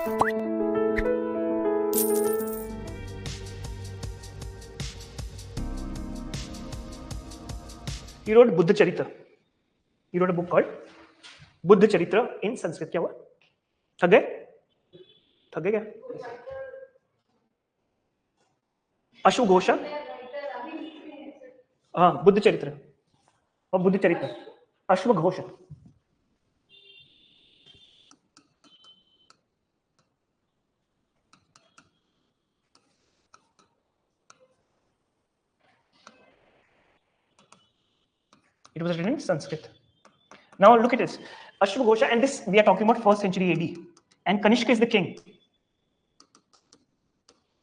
He wrote Buddha Charitra. He wrote a book called Buddha Charitra in Sanskrit. क्या हुआ? थक गए? थक गए क्या? अशुघोष, हाँ, बुद्ध चरित्र और बुद्ध चरित्र, अश्वघोष. It was written in Sanskrit. Now look at this. Ashwagosha, and this we are talking about 1st century AD, and Kanishka is the king.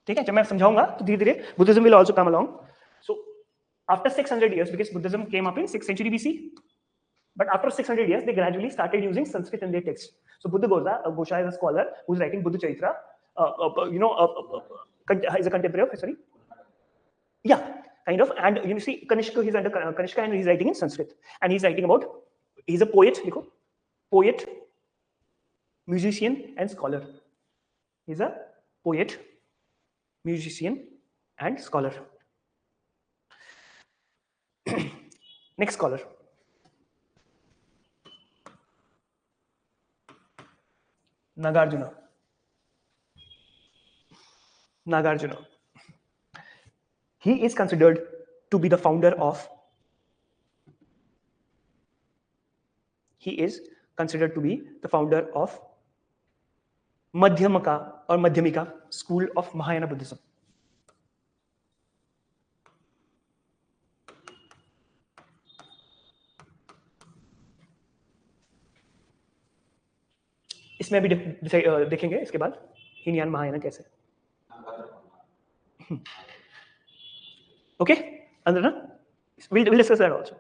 ठीक है, जब मैं समझाऊंगा तो धीरे-धीरे Buddhism will also come along. So after 600 years, because Buddhism came up in 6th century BC, but after 600 years they gradually started using Sanskrit in their texts. So Buddha Gosha is a scholar who's writing Buddha Charitra. Is a contemporary of, sorry, yeah, kind of. And you see Kanishka, he's under Kanishka, and he's writing in Sanskrit, and he's writing about, he's a poet, poet, musician and scholar. He's a poet, musician and scholar. Next scholar. Nagarjuna. He is considered to be the founder of, Madhyamaka or Madhyamika school of Mahayana Buddhism. इसमें भी देखेंगे इसके बाद हीनयान महायाना कैसे. Okay, अंदर ना, we'll discuss that also.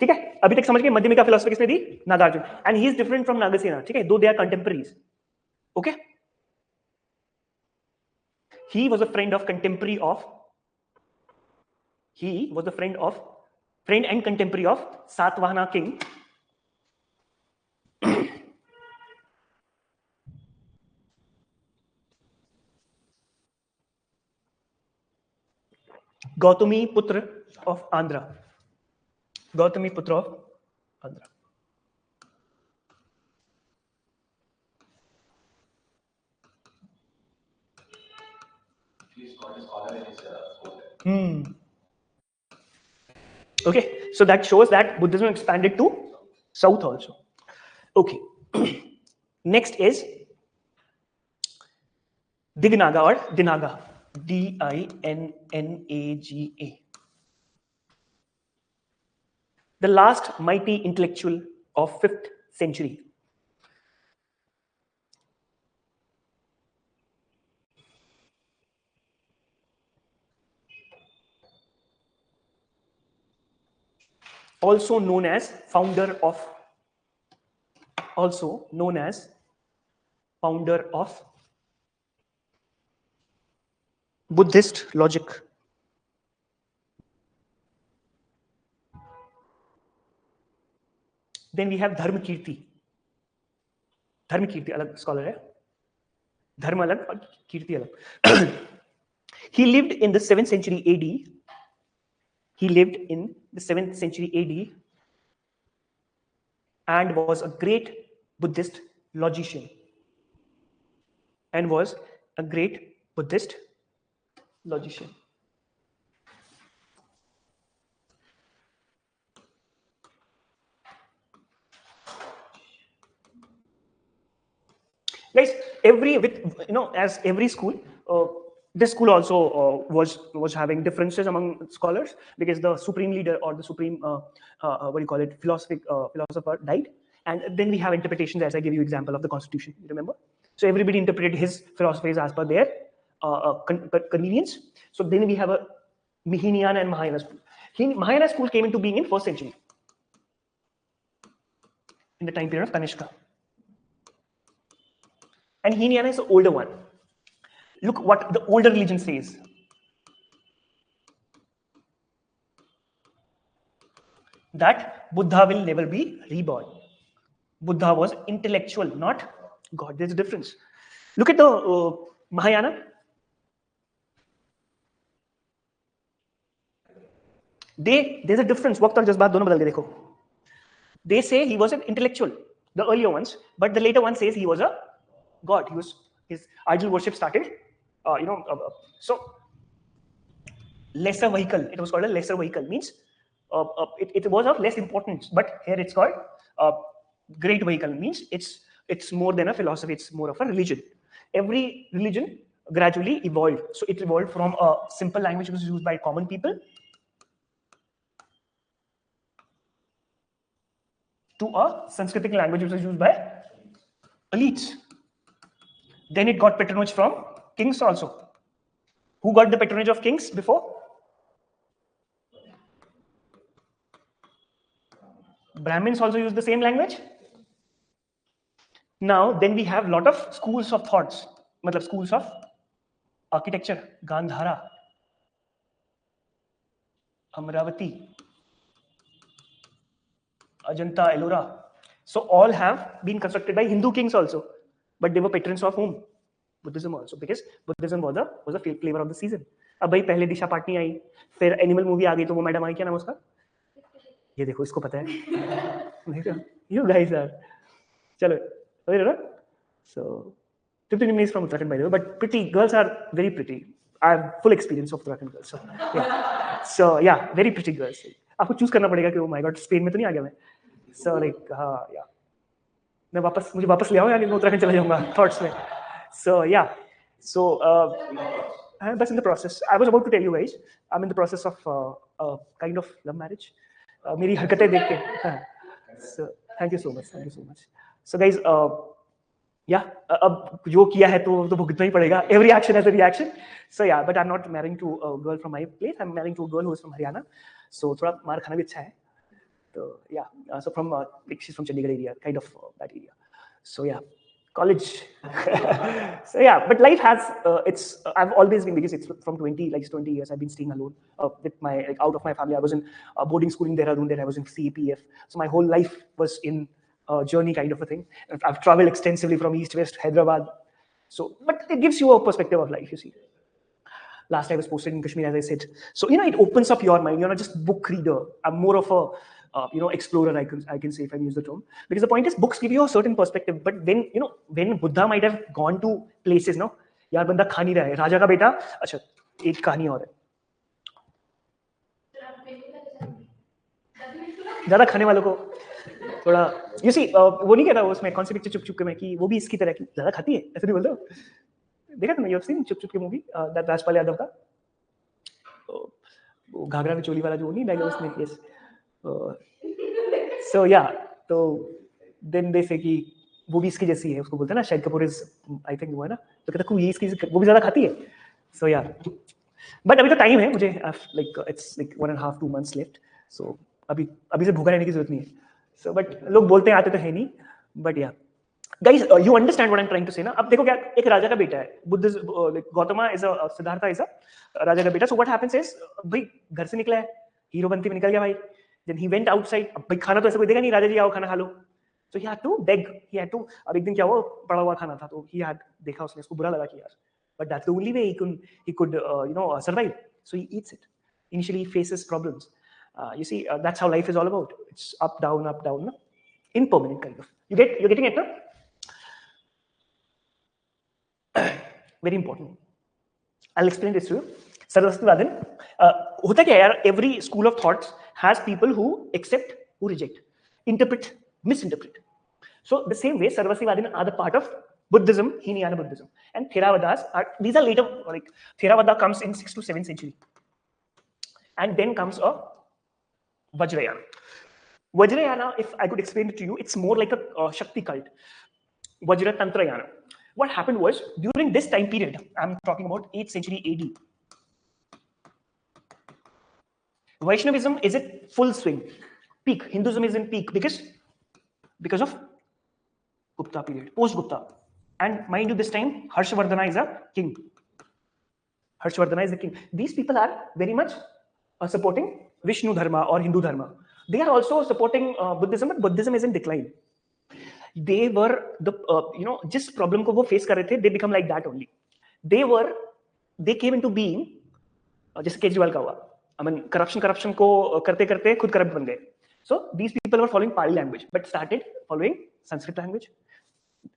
ठीक है, अभी तक समझ गए मध्यमिका फिलॉसफी किसने दी? Nagarjuna. And he is different from Nagasena. ठीक है, though they are contemporaries. Okay, he was a friend and contemporary of Satvahana king Gautami Putra of Andhra. Okay, so that shows that Buddhism expanded to south also. Okay, next is Dignaga or Dinaga, Dinnaga. The last mighty intellectual of 5th century. Also known as founder of Buddhist logic. Then we have Dharmakirti. Dharmakirti alag scholar hai. Dharma alag और Kirti alag. He lived in the 7th century AD. And was a great Buddhist logician. Guys, as every school, this school also was having differences among scholars, because the supreme leader or the supreme philosopher died, and then we have interpretations, as I give you example of the Constitution. You remember? So everybody interpreted his philosophies as per their convenience. So then we have a Heenayana and Mahayana school. Mahayana school came into being in 1st century, in the time period of Kanishka. And Heenayana is the older one. Look what the older religion says. That Buddha will never be reborn. Buddha was intellectual, not God. There's a difference. Look at the Mahayana. There's a difference. वक्त और जज्बात दोनों बदल गए देखो. They say he was an intellectual, the earlier ones, but the later one says he was a god. His idol worship started, so lesser vehicle. It was called a lesser vehicle. Means it was of less importance, but here it's called great vehicle. Means it's more than a philosophy. It's more of a religion. Every religion gradually evolved. So it evolved from a simple language which was used by common people to a Sanskritic language which was used by elites. Then it got patronage from kings also. Who got the patronage of kings before? Brahmins also use the same language. Now, then we have lot of schools of thoughts, matlab schools of architecture, Gandhara, Amravati, Ajanta, Ellora. So all have been constructed by Hindu kings also, but they were patrons of whom? Buddhism also, because Buddhism was a flavor of the season. अब भाई पहले दिशा पाटनी आई, फिर animal movie आ गई, तो वो madam आई, क्या नाम उसका? ये देखो, इसको पता है. You guys are, चलो, so 15 minutes from Uttarakhand by the way, but pretty girls are very pretty. I have full experience of Uttarakhand girls, so yeah, very pretty girls. आपको चूज करना पड़ेगा कि oh my god, स्पेन में तो नहीं आ गया मैं. So like yeah, मुझे वापस ले आओ यार, मैं उत्तराखंड चला जाऊंगा thoughts में. So yeah, so I'm in the process. I was about to tell you guys, I'm in the process of kind of love marriage. मेरी हरकतें देख के. So thank you so much. So guys, yeah, अब जो किया है तो भुगतना ही पड़ेगा. Every action has a reaction. So yeah, but I'm not marrying to a girl from my place. I'm marrying to a girl who is from Haryana. So थोड़ा मार खाना भी अच्छा है. So yeah, so from she's from Chandigarh area, kind of that area. So yeah, college. So yeah, but life has I've always been, because it's from 20 years I've been staying alone with my out of my family. I was in boarding school in Dehradun, then I was in CAPF. So my whole life was in journey kind of a thing. I've traveled extensively from East, West, Hyderabad. So, but it gives you a perspective of life, you see. Last I was posted in Kashmir, as I said. So, it opens up your mind. You're not just book reader. I'm more of a, explorer, I can say, if I use the term. Because the point is, books give you a certain perspective. But when, when Buddha might have gone to places, no? यार बंदा खा नहीं रहा है, राजा का बेटा, अच्छा, एक कहानी और है. ज़्यादा खाने वालों को थोड़ा, you see, वो नहीं कहता उसमें कौन सी पिक्चर चुप चुप के में कि वो भी इसकी तरह की ज़्यादा खाती है, ऐसे नहीं बोलते हो? देखा तुमने, you have seen चुप चुप के मूवी, that राजपाल यादव का, वो घाघरा में चोली वाला जो नहीं डायलॉग उसमें, yes. So yeah, तो then they say कि वो भी इसकी जैसी है, उसको बोलते हैं ना, Shahid Kapoor is, I think वो है ना, तो कहता ये इसकी, वो भी ज़्यादा खाती है. So yeah, but अभी तो टाइम है मुझे, it's like 1.5-2 months left. So अभी से भूखा रहने की जरूरत नहीं है. So but लोग बोलते हैं आते तो है नहीं, but yeah. Guys, you understand what I'm trying to say ना? अब देखो क्या, एक राजा का बेटा है, Buddhist, Gautama is a, Siddhartha is a राजा का बेटा. So what happens is, भाई घर से निकला है, हीरो बनती में निकल गया भाई. Then he went outside. अब भाई खाना तो ऐसा कोई देगा नहीं, राजा जी आओ खाना खा लो. So he had to beg. He had to. अब एक दिन क्या हुआ, पड़ा हुआ खाना था, तो he had देखा उसने, उसको बुरा लगा कि यार. But that's the only way he could survive. So he eats it. Initially he faces problems. You see, that's how life is all about. It's up, down, no? Impermanent kind of. You're getting it, no? Very important. I'll explain this to you. Sarvastivadin. होता क्या है यार? Every school of thoughts has people who accept, who reject, interpret, misinterpret. So the same way, Sarvastivadin are the part of Buddhism, Hinayana Buddhism, and Theravadas are. These are later. Like Theravada comes in 6th to 7th century, and then comes a Vajrayana. Vajrayana, if I could explain it to you, it's more like a Shakti cult. Vajra Tantrayana. What happened was, during this time period, I'm talking about 8th century AD, Vaishnavism is at full swing, peak. Hinduism is in peak because of Gupta period, post-Gupta. And mind you, this time, Harshvardhana is a king. Harshvardhana is the king. These people are very much supporting Vishnu Dharma or Hindu Dharma. They are also supporting Buddhism, but Buddhism is in decline. they were the जिस problem को वो face कर रहे थे, they become like that only. They came into being जैसे केजरीवाल का हुआ. I mean corruption को करते करते खुद corrupt बन गए. So these people were following Pali language, but started following Sanskrit language,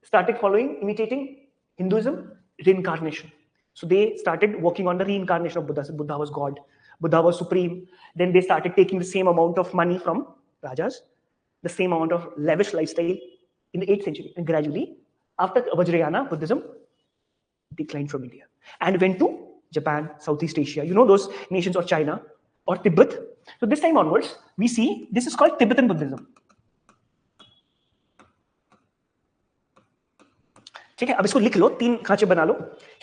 started following, imitating Hinduism, reincarnation. So they started working on the reincarnation of Buddha. So Buddha was God, Buddha was supreme. Then they started taking the same amount of money from rajas, the same amount of lavish lifestyle in the 8th century. And gradually, after Vajrayana, Buddhism declined from India and went to Japan, Southeast Asia, those nations, or China or Tibet. So this time onwards, we see this is called Tibetan Buddhism. ठीक है, अब इसको लिख लो, 3 खांचे बना लो,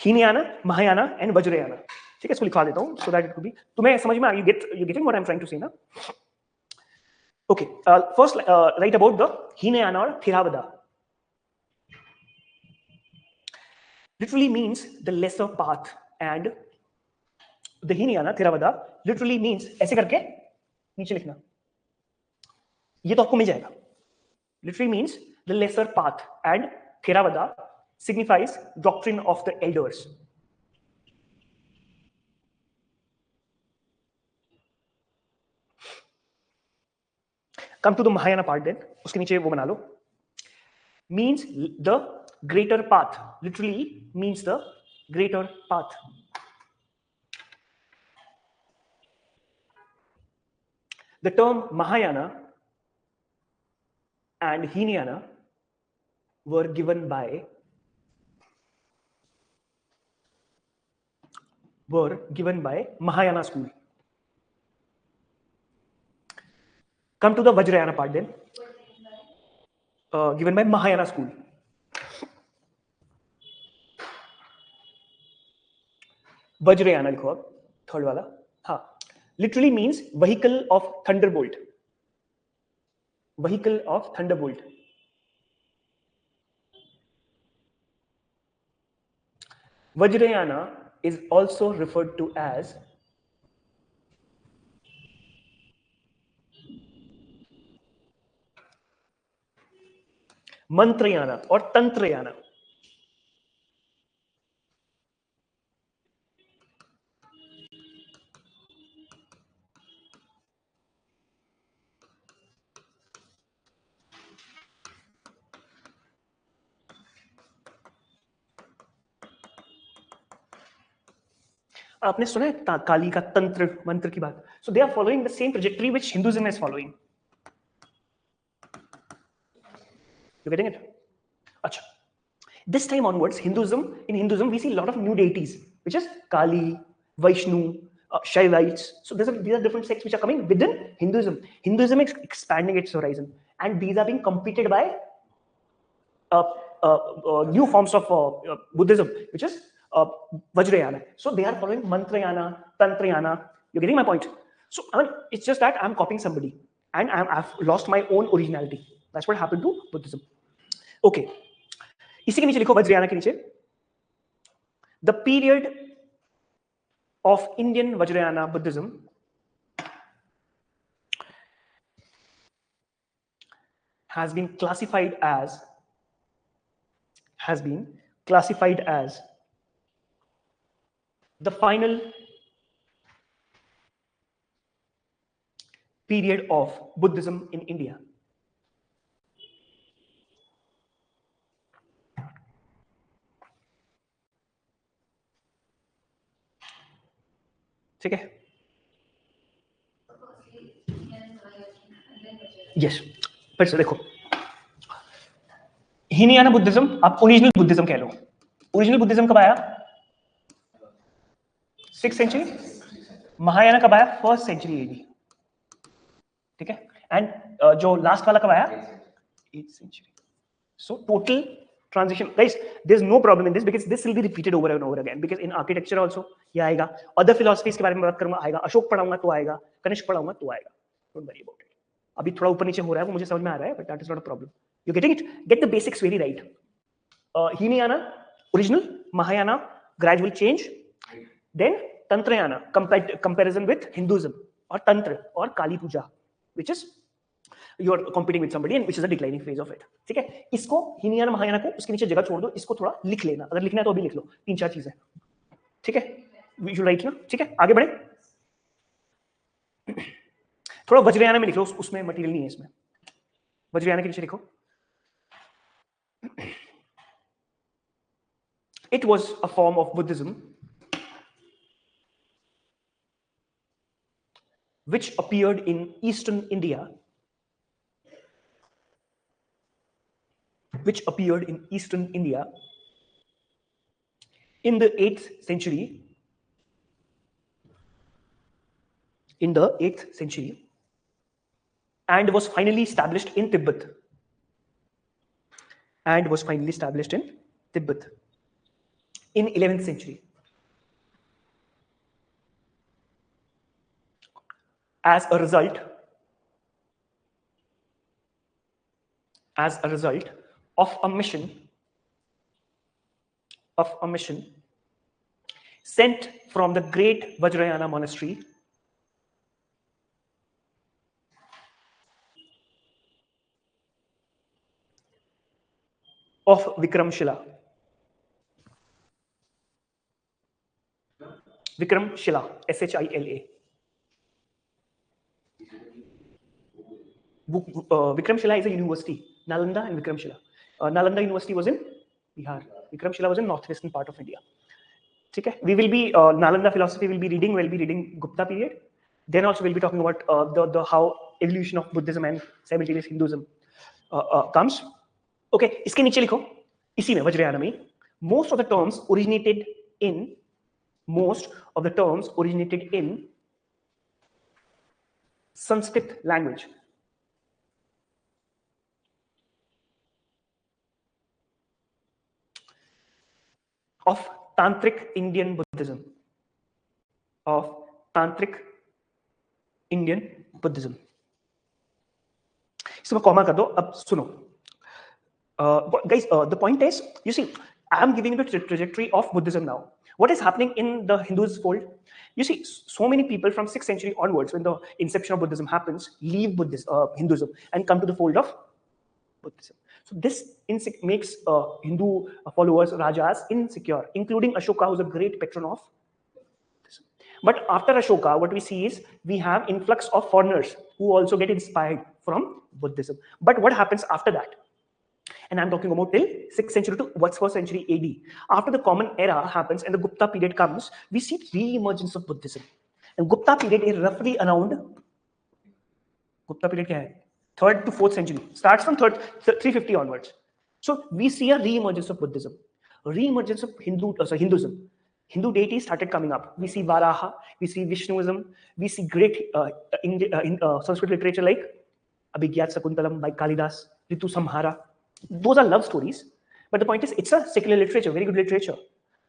Hinayana, Mahayana and Vajrayana. ठीक है, इसको लिखवा देता हूं so that it could be तुम्हें समझ में आ, you getting what I'm trying to say ना? Okay, first write about the Hinayana or Theravada. Literally means the lesser path, and the Hinayana Theravada literally means ऐसे करके नीचे लिखना, ये तो आपको मिल जाएगा. Literally means the lesser path, and Theravada signifies doctrine of the elders. Come to the Mahayana part then. उसके नीचे वो बना लो. Means the greater path. Literally means the greater path. The term Mahayana and Hinayana were given by Mahayana school. Come to the Vajrayana part then. Given by Mahayana school. Vajrayana लिखो अब, third वाला. हाँ, literally means vehicle of thunderbolt. Vehicle of thunderbolt. Vajrayana is also referred to as Mantrayana or Tantrayana. आपने सुना है काली का तंत्र मंत्र की बात? So they are following the same trajectory which Hinduism is following. You getting it? Achha. This time onwards, in Hinduism, we see a lot of new deities, which is Kali, Vaishnu, Shaivites. So these are different sects which are coming within Hinduism. Hinduism is expanding its horizon, and these are being competed by new forms of Buddhism, which is Vajrayana. So they are following Mantrayana, Tantrayana. You're getting my point? So I mean, it's just that I'm copying somebody, and I've lost my own originality. That's what happened to Buddhism. Okay. इसी के नीचे लिखो, वज्रयाना के नीचे, the period of Indian Vajrayana Buddhism has been classified as the final period of Buddhism in India. ठीक है? Yes, फिर से देखो, हीनयाना बुद्धिज्म आप ओरिजिनल बुद्धिज्म कह लो. ओरिजिनल बुद्धिज्म कब आया? 6th century. महायाना कब आया? 1st century AD. ठीक है? एंड जो लास्ट वाला कब आया? 8th century. So total transition, guys, there's no problem in this because this will be repeated over and over again, because in architecture also ये आएगा, other philosophies के बारे में बात करूंगा, आएगा, अशोक पढ़ाऊंगा तो आएगा, कनिष्क पढ़ाऊंगा तो आएगा. Don't worry about it. अभी थोड़ा ऊपर नीचे हो रहा है, वो मुझे समझ में आ रहा है, but that is not a problem. You're getting it? Get the basics very right. Hinayana, original, Mahayana, gradual change, then Tantrayana, comparison with Hinduism or Tantra or Kali Puja, which is you are competing with somebody and which is a declining phase of it. ठीक है, इसको हीनयान महायान को उसके नीचे जगह छोड़ दो, इसको थोड़ा लिख लेना, अगर लिखना है तो अभी लिख लो 3-4 चीजें। ठीक है, यू राइट ना। ठीक है, आगे बढ़े। थोड़ा वज्रयान में लिख लो, उसमें मटेरियल नहीं है इसमें। वज्रयान के नीचे लिखो, it was a form of Buddhism which appeared in Eastern India, in the 8th century, and was finally established in Tibet. In 11th century. As a result of a mission sent from the great Vajrayana monastery of Vikramshila, Shila. Vikramshila is a university, Nalanda and Vikramshila. Nalanda University was in Bihar, Vikramshila was in northwestern part of India. Okay, we will be Nalanda philosophy we'll be reading Gupta period. Then also we'll be talking about the how evolution of Buddhism and simultaneous Hinduism comes. Okay, इसके नीचे लिखो, इसी में वज्रयान में most of the terms originated in Sanskrit language. Of Tantric Indian Buddhism. इसमें comma कर दो। अब सुनो guys, the point is, you see, I am giving you the trajectory of Buddhism now. What is happening in the Hindus fold? You see, so many people from 6th century onwards, when the inception of Buddhism happens, leave Hinduism and come to the fold of Buddhism. So this makes Hindu followers, Rajas, insecure, including Ashoka, who's a great patron of Buddhism. But after Ashoka, what we see is we have influx of foreigners who also get inspired from Buddhism. But what happens after that? And I'm talking about till 6th century to 1st century AD. After the common era happens and the Gupta period comes, we see re-emergence of Buddhism. And Gupta period is roughly around, Gupta period क्या है? 3rd to 4th century, starts from 350 onwards. So we see a re-emergence of Buddhism, re-emergence of Hinduism. Hindu deities started coming up. We see Varaha, we see Vishnuism, we see great Sanskrit literature like Abhigyat Sakuntalam by Kalidas, Ritu Samhara. Those are love stories. But the point is, it's a secular literature, very good literature.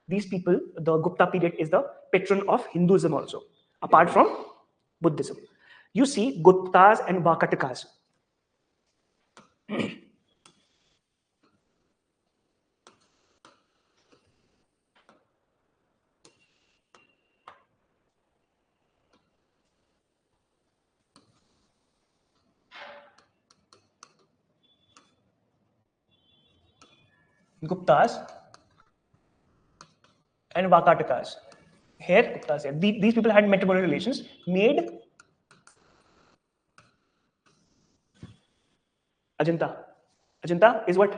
These people, the Gupta period is the patron of Hinduism also, apart from Buddhism. You see Guptas and Vakatakas. Guptas and Vakatakas. Here, Guptas here. These people had matrimonial relations, made Ajanta. Ajanta is what?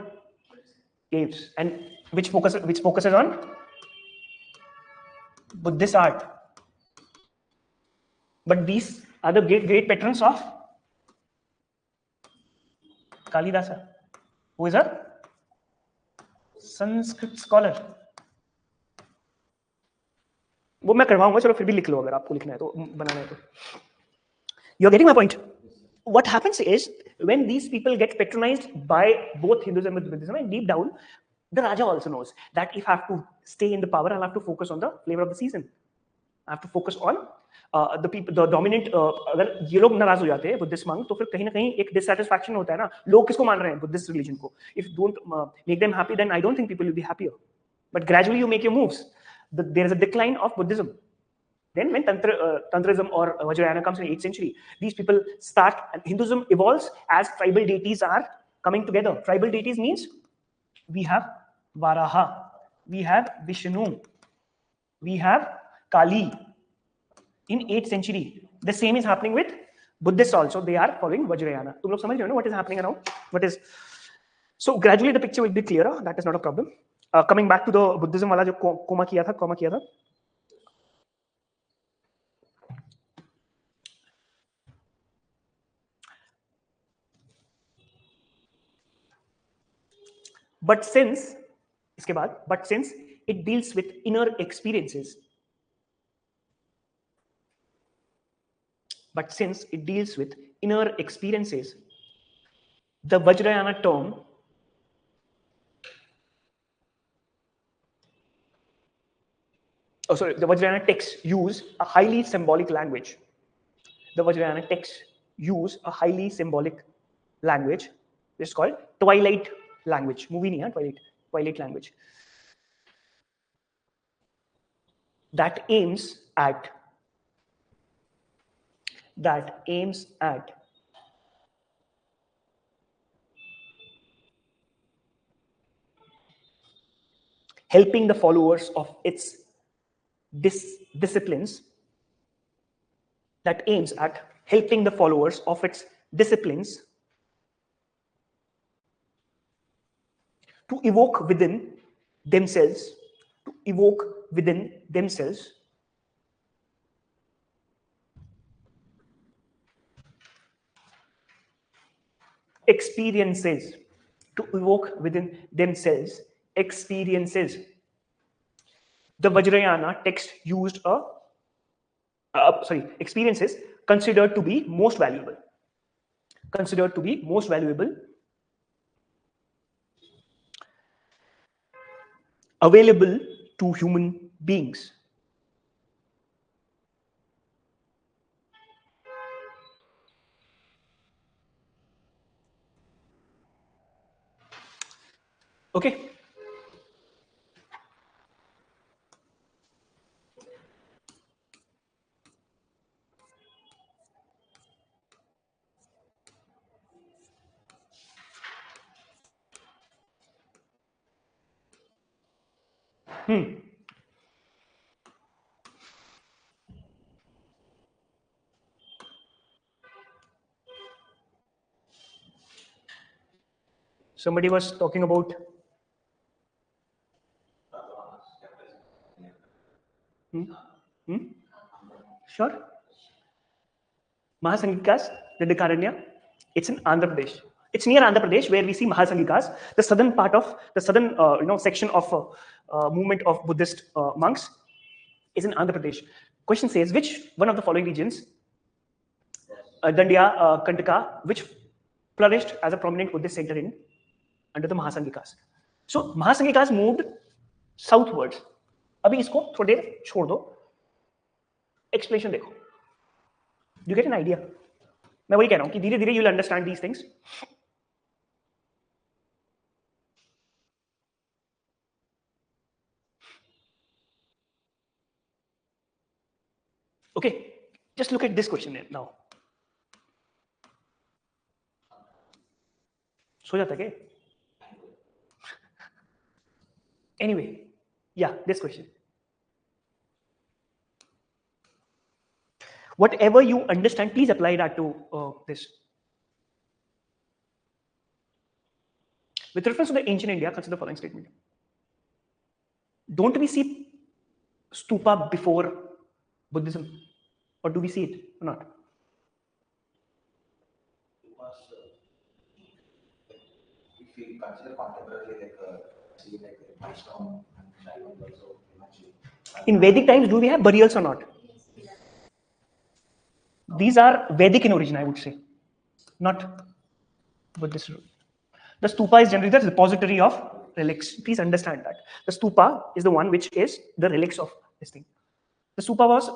Caves, and which focuses on Buddhist art. But these are the great patrons of Kalidasa, who is a Sanskrit scholar. वो मैं करवाऊंगा, चलो फिर भी लिख लो अगर आपको लिखना है तो, बनाना है तो। You are getting my point? What happens is, when these people get patronized by both Hinduism and Buddhism, and deep down, the Raja also knows that if I have to stay in the power, I'll have to focus on the flavor of the season. I have to focus on the people, the dominant. अगर ये लोग नाराज हो जाते हैं Buddhist monk, तो फिर कहीं ना कहीं एक डिससैटिस्फैक्शन होता है ना, लोग किसको मान रहे हैं? बुद्धिस्ट रिलीजन को। If you don't make them happy, then I don't think people will be happier. But gradually you make your moves. There is a decline of Buddhism. Then when Tantrism or Vajrayana comes in 8th century, these people start, and Hinduism evolves as tribal deities are coming together. Tribal deities means we have Varaha, we have Vishnu, we have Kali. In 8th century, the same is happening with Buddhists also. They are following Vajrayana. तुम लोग समझ रहे हो ना what is happening around? What is so gradually the picture will be clearer. That is not a problem. Coming back to the Buddhism वाला जो coma किया था. But since it deals with inner experiences, the Vajrayana term the Vajrayana texts use a highly symbolic language. Which is called twilight language. Movie nahi hai, twilight language. That aims at helping the followers of its disciplines to evoke within themselves experiences. The Vajrayana text used experiences considered to be most valuable. Available to human beings. Okay. Somebody was talking about Sure. Mahasangikas, the Dakaranya, it's in Andhra Pradesh. It's near Andhra Pradesh where we see Mahasangikas, the southern part of the southern section of movement of Buddhist monks is in Andhra Pradesh. Question says, which one of the following regions, Dandiya, Kantaka, which flourished as a prominent Buddhist center in under the Mahasangikas? So Mahasangikas moved southwards. अभी इसको थोड़ी देर छोड़ दो, explanation देखो. Do you get an idea? मैं वही कह रहा हूं कि धीरे धीरे you will understand these things. Okay, just look at this question now. सो जाता क्या? Anyway, yeah, this question. Whatever you understand, please apply that to this. With reference to the ancient India, consider the following statement. Don't we see stupa before Buddhism? Or do we see it or not? If we consider contemporarily like milestone and diamond also imagine. In Vedic times, do we have burials or not? These are Vedic in origin, I would say, not Buddhist. The stupa is generally the repository of relics. Please understand that. The stupa is the one which is the relics of this thing. The stupa was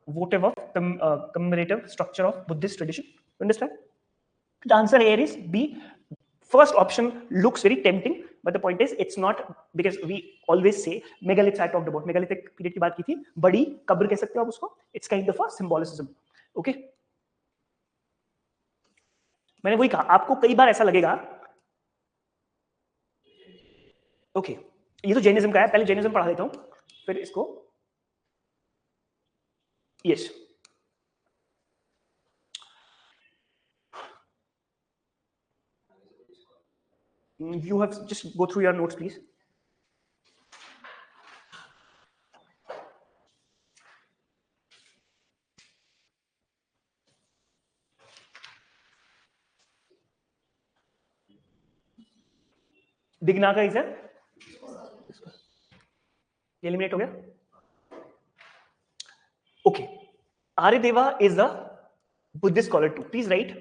votive of the commemorative structure of Buddhist tradition. You understand? The answer here is B. First option looks very tempting, but the point is it's not, because we always say megaliths I talked about, megalithic period की बात की थी, बड़ी कब्र कह सकते हो आप उसको, it's kind of a symbolicism. Okay, मैंने वही कहा, आपको कई बार ऐसा लगेगा, okay, ये तो जैनिज्म का है, पहले जैनिज्म पढ़ा देता हूं, फिर इसको, yes. You have just go through your notes, please. Dignaka is a eliminate हो गया. Okay, Aryadeva is a Buddhist scholar too. Please write.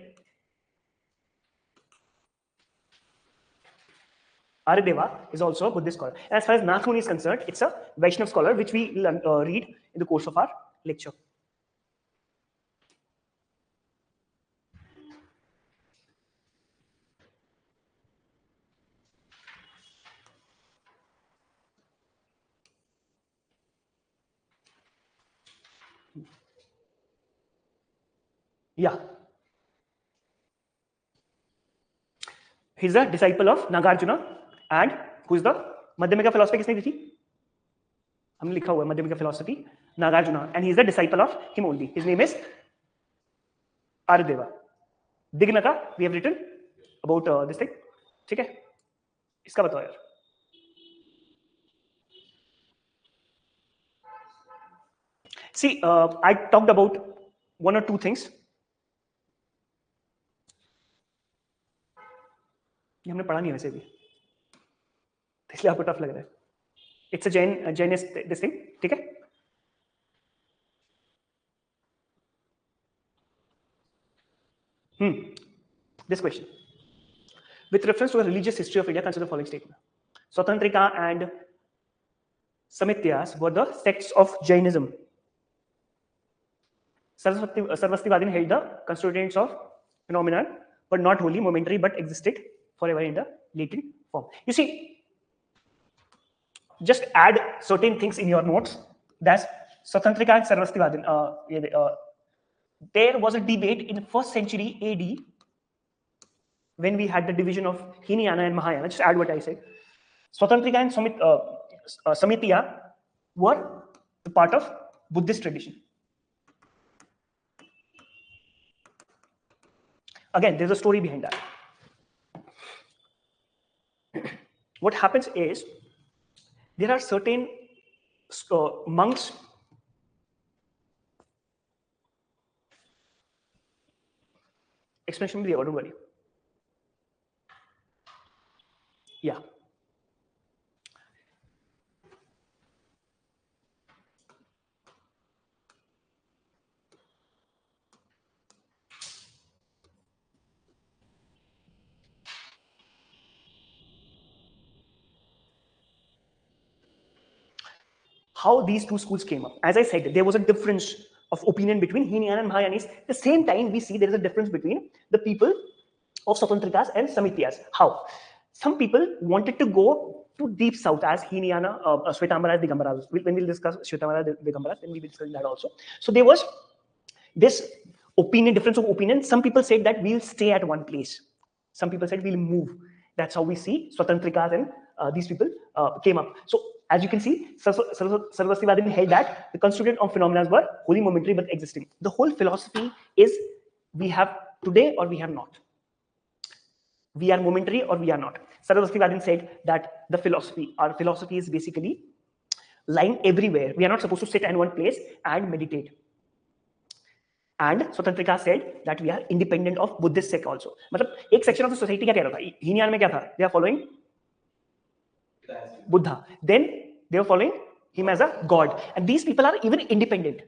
Aryadeva is also a Buddhist scholar. And as far as Nathuni is concerned, it's a Vaishnav scholar, which we read in the course of our lecture. Yeah. He's a disciple of Nagarjuna, and who is the Madhyamika philosophy? किसने दी थी? हमने लिखा हुआ है Madhyamika philosophy, Nagarjuna, and he is the disciple of him only. His name is Aryadeva. Dignaka, we have written about this thing. ठीक है? इसका बताओ यार. See, I talked about one or two things. ये हमने पढ़ा नहीं है वैसे भी, इसलिए आपको टफ लग रहा है. It's a Jainist this thing, ठीक है. This question, with reference to a religious history of India, consider the following statement. Swatantrika and Samityas were the sects of Jainism. Sarvastivadin held the constituents of phenomenon, but not wholly momentary, but existed forever in the latent form. You see, just add certain things in your notes. That's Swatantrika and Sarvastivadin. There was a debate in 1st century AD when we had the division of Hinayana and Mahayana. Just add what I said. Swatantrika and Samitya were the part of Buddhist tradition. Again, there's a story behind that. What happens is, there are certain monks explanation will be, don't worry. Yeah. How these two schools came up. As I said, there was a difference of opinion between Hinayana and Mahayanis. At the same time, we see there is a difference between the people of Swatantrikas and Samityas. How? Some people wanted to go to deep south as Hinayana, Shvetambara, Digambaras. When we'll discuss Shvetambara, Digambaras, then we'll be discussing that also. So there was this opinion, difference of opinion. Some people said that we'll stay at one place. Some people said we'll move. That's how we see Swatantrikas and these people came up. So as you can see, Sarvastivadin held that the constituent of phenomena were wholly momentary but existing. The whole philosophy is we have today or we have not. We are momentary or we are not. Sarvastivadin said that our philosophy is basically lying everywhere. We are not supposed to sit in one place and meditate. And Swatantrika said that we are independent of Buddhist sect also. मतलब एक section of the society क्या कह रहा था? हीनयान में क्या था? They are following Buddha. Then they are following him as a god. And these people are even independent.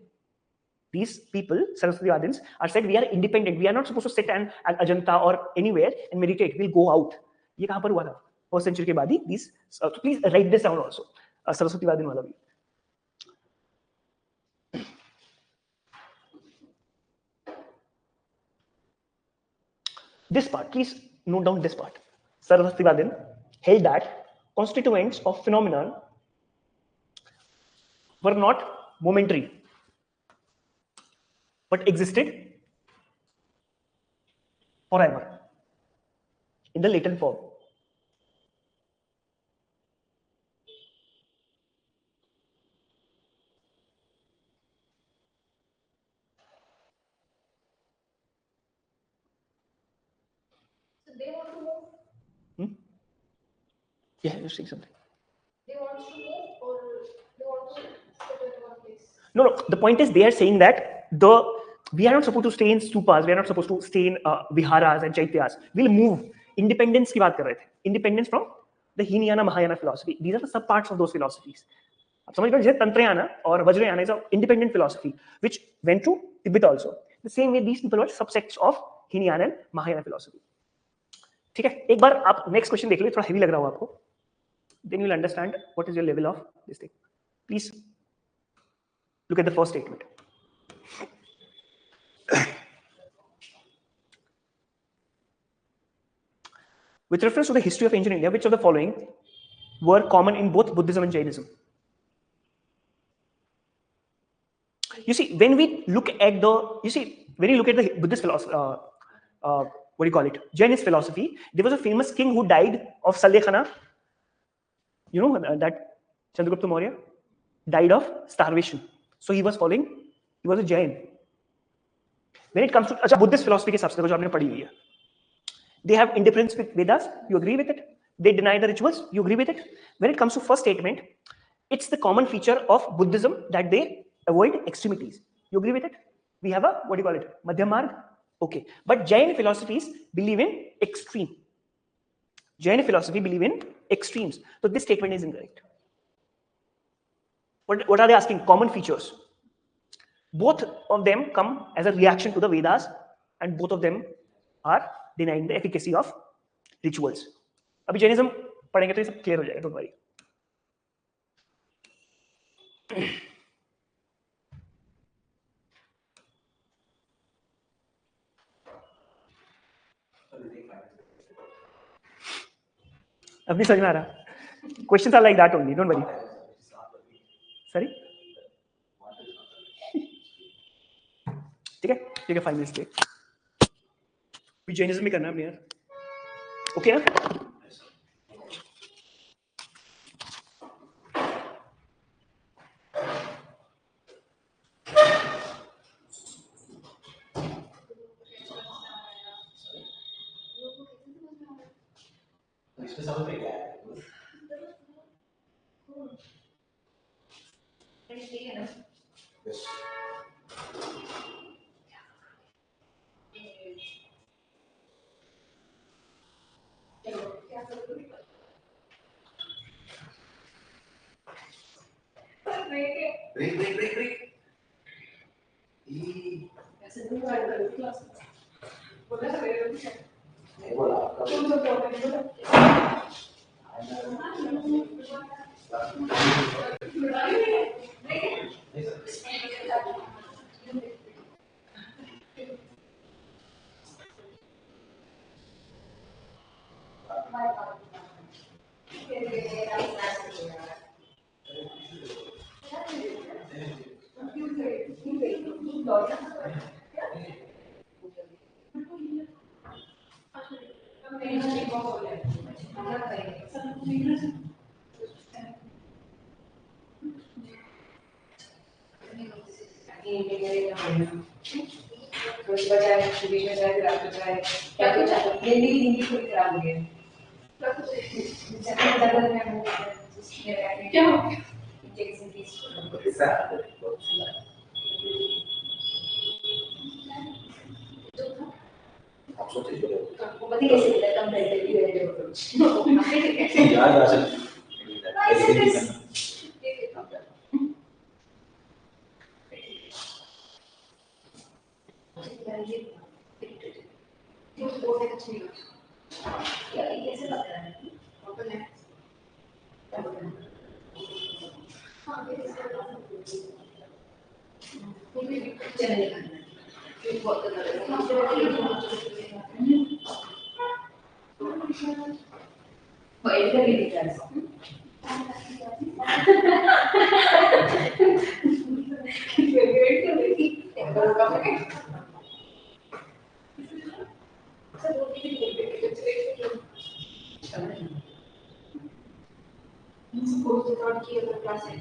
These people, Sarvastivadins, are said we are independent. We are not supposed to sit at Ajanta or anywhere and meditate. We'll go out. ये कहाँ पर हुआ था? 1st century के बाद ही. These, so please write this down also. Sarvastivadin वाला भी. This part, please note down this part. Sarvastivadin held that constituents of phenomenon were not momentary, but existed forever in the latent form. So they want to move. Yeah, you're saying something. They want to move, or they want to sit in one place. No. The point is, they are saying that we are not supposed to stay in stupas. We are not supposed to stay in viharas and chaityas. We'll move. Independence की बात कर रहे थे. Independence from the Hinayana Mahayana philosophy. These are the sub parts of those philosophies. आप समझ गए? Tantrayana or Vajrayana is an independent philosophy which went to Tibet also. The same way these people were subsects of Hinayana and Mahayana philosophy. ठीक है? एक बार आप next question देख लो, थोड़ा heavy लग रहा हो आपको. Then you'll understand what is your level of this thing. Please look at the first statement. With reference to the history of ancient India, which of the following were common in both Buddhism and Jainism? You see, when you look at the Buddhist philosophy, what do you call it? Jainist philosophy, there was a famous king who died of Salekhana. You know that Chandragupta Maurya died of starvation. So he was a Jain. When it comes to Buddhist philosophy के हिसाब से जो आपने पढ़ी हुई है, they have indifference with Vedas. You agree with it? They deny the rituals. You agree with it? When it comes to first statement, it's the common feature of Buddhism that they avoid extremities. You agree with it? We have a, what do you call it? Madhyam Marg. Okay. But Jain philosophies believe in extreme. Jain philosophy believe in extremes. So this statement is incorrect. What are they asking? Common features. Both of them come as a reaction to the Vedas, and both of them are denying the efficacy of rituals. अभी Jainism पढ़ेंगे तो ये सब clear हो जाएगा. Don't worry. अब नहीं समझ में आ रहा. Questions are like that only. Don't worry. Sorry. ठीक है 5 minutes के. भी Jainism भी करना है अपने यार. Okay ना? इसमें समझ में क्या है? Yes. Break. नहीं बोला की अगर क्लास है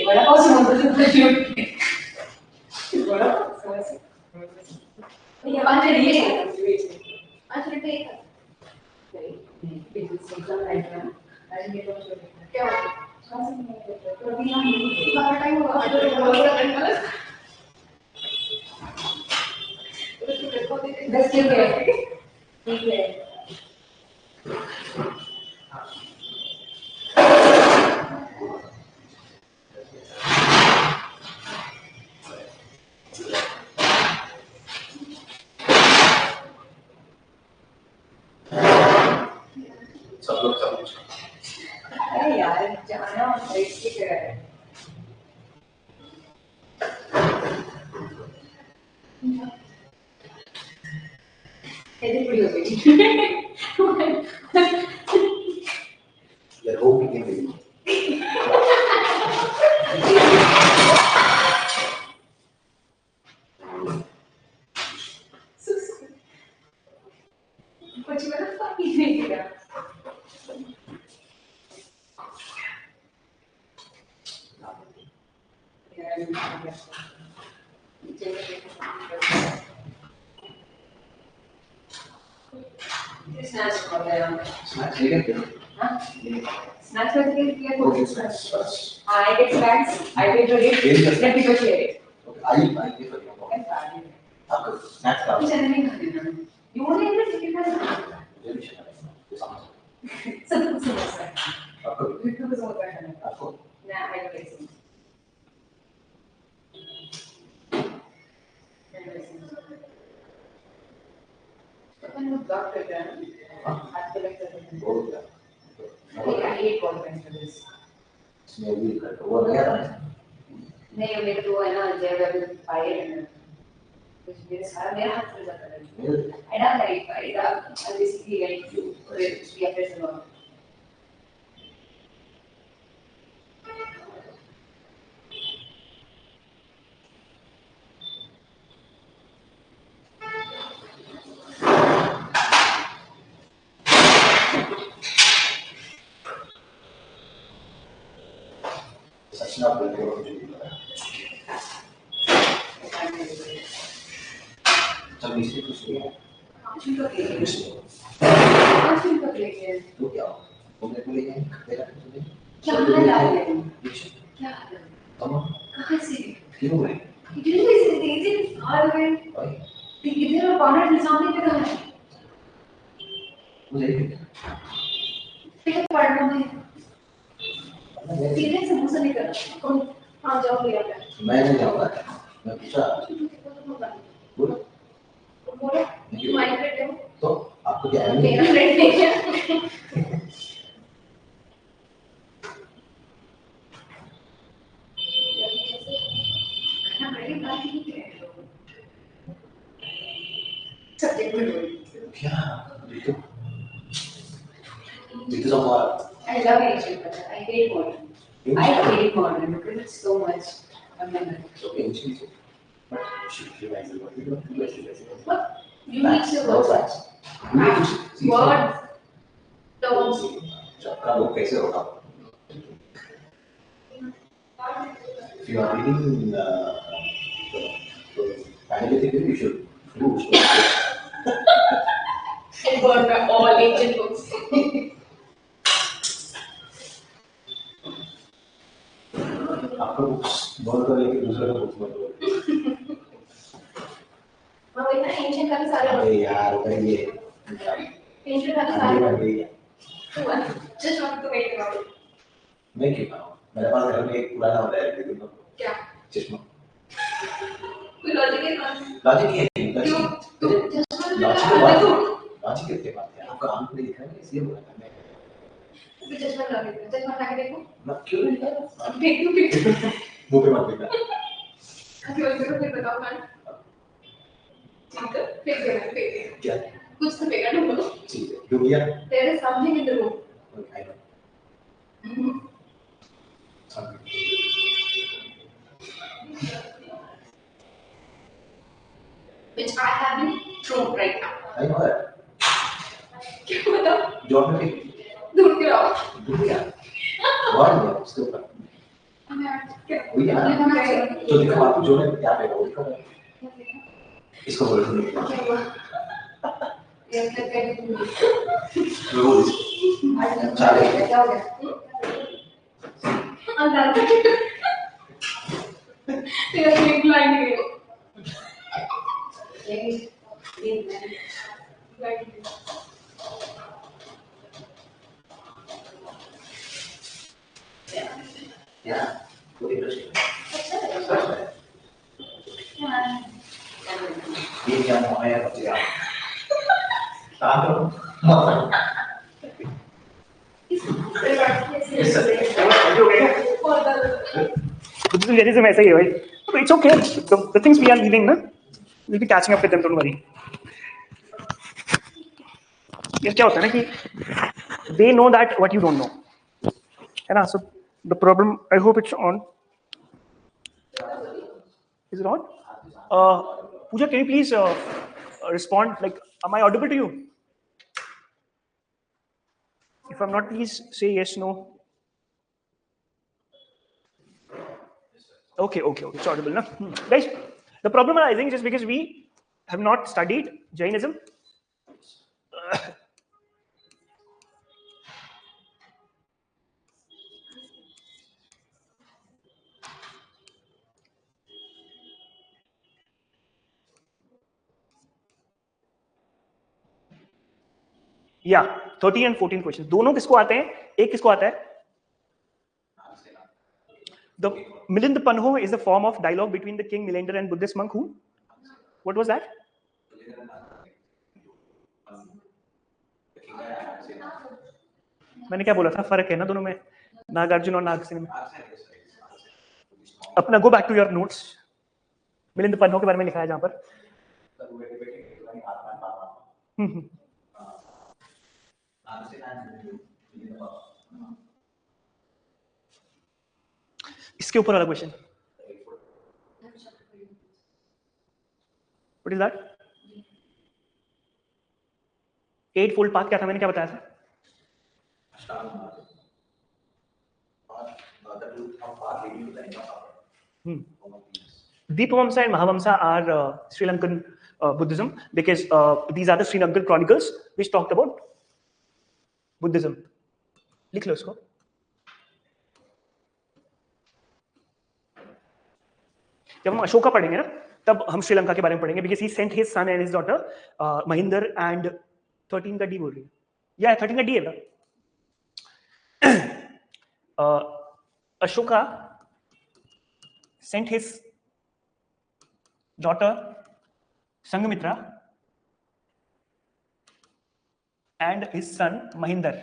बड़ा पाव से मदद करते हैं बड़ा समझ ये बात है ये अच्छा ठीक है बिल्कुल सिंपल राइट है अरे ये तो क्या तो अभी हम बाहर टाइम होगा बस ठीक है ठीक है सब लोग अरे यार जाना और साइड की तरह है ऐसे पूरी हो गई यार वो भी नहीं कुछ मतलब फक ही नहीं किया स्नैक्स कर रहे हैं स्नैक्स लेके क्या स्नैक्स करके क्या ओके स्नैक्स बस I get snacks, I get to eat, let people share it. Okay I ये कर लो आपको स्नैक्स का कुछ नहीं खाने ना you only eat chicken खाना ये भी शायद समझ सब कुछ समझता है आपको कुछ समझता है आपको ना I don't get it अपन लोग ब्लॉक करते हैं आपको लगता है बहुत क्या I hate ball pens for this इसमें भी कर वो नया था नहीं मेरे को है ना जब अभी पाए हैं कुछ मेरे सारा मेरा हाथ में जाता है I don't like I basically like to be a person of Sachin आप बोलते हो चल इससे कुछ नहीं है आंसर तो लेके तो क्या वो मेरे को लेके तेरा तुझे क्या हाल है क्या हाल है कम कहाँ से क्यों है इतनी तेजी आ रहे भाई इधर कॉर्नर के सामने पे कहाँ है मुझे फिर पढ़ना है सीधे से मुझसे नहीं करना कौन हाँ जाओ ले आता मैं नहीं जाऊंगा मैं पूछा बोलो बोलो माइंड फ्रेंड है तो आपको क्या है मेरा फ्रेंड नहीं है खाना बड़ी बात ही है सब्जेक्ट में क्या देखो देखो समझा I love ancient culture. I hate modern. I hate modern because it's so much. okay ancient but she reminds me what What? You need to words. Words. Terms. आपका वो कैसे होगा if you are reading analytical you should do and burn my all ancient books आपका books बहुत कर लेके दूसरा का बुक्स मत लो मैं इतना एंशिएंट का सारे अरे यार भाई ये एंशिएंट का आगे सारे बढ़ गई है just want to make about मैं क्यों खाऊं मेरे पास घर में एक पुराना होता है लेकिन क्या चश्मा कोई लॉजिक है लॉजिक है क्यों तू जस्ट वांट लॉजिक टू आज ही करके बात है, आपका आंख नहीं दिखा है इसलिए बोला मैंने। चश्मा लगा के देखो। ना क्यों नहीं कर? देखो मुंह पे मत दिखा। फिर बताओ मैं। ठीक है, फेंक देना। क्या? कुछ तो फेंका ढूंढो। ठीक है, डूब गया। There is something in the room. I know. Something. Which I have been thrown right now. I know that. क्या बताओ? जॉब में भी दूर क्यों आओ? डूब गया। वाह यार, उसके ऊपर। वो यार, जो दिखा आपको जो ने क्या पे वो दिखा। इसको बोलो नहीं। क्या हुआ? ये क्या कर रही हो? रोज। चाले। क्या हो गया? अंदर। तेरा एक लाइन है। Yeah, वो इंटरेस्टिंग। ये क्या मोहया बच गया। ताकि Buddhism Jainism ऐसा ही है भाई. So it's okay. The things we are leaving, na, we'll be catching up with them. Don't worry. ये क्या होता है ना कि they know that what you don't know, है ना? So the problem, I hope it's on. Is it on? Pooja, can you please respond? Like, am I audible to you? If I'm not, please say yes, no. Okay, it's audible, na? Guys, the problem arising just because we have not studied Jainism. Yeah, 13 and 14 questions. दोनों किसको आते हैं? एक किसको आता है? The Milind Panho is a form of dialogue between the king Milender and Buddhist monk who? What was that? मैंने क्या बोला था? फर्क है ना दोनों में, नागार्जुन और नागसेन में. अपना go back to your notes. Milind पन्हो के बारे में लिखा है जहां पर. इसके ऊपर वाला question. What is that? Eightfold path क्या था? मैंने क्या बताया था? Deepavamsa and Mahavamsa are Sri Lankan Buddhism because these are the Sri Lankan chronicles which talked about Buddhism. लिख लो इसको. जब हम अशोका पढ़ेंगे ना तब हम श्रीलंका के बारे में पढ़ेंगे because he sent his son and his daughter Mahinder and 13 का D बोल रही है. Yeah, 13 का D है ना. Ashoka sent his daughter Sanghamitra and his son Mahinder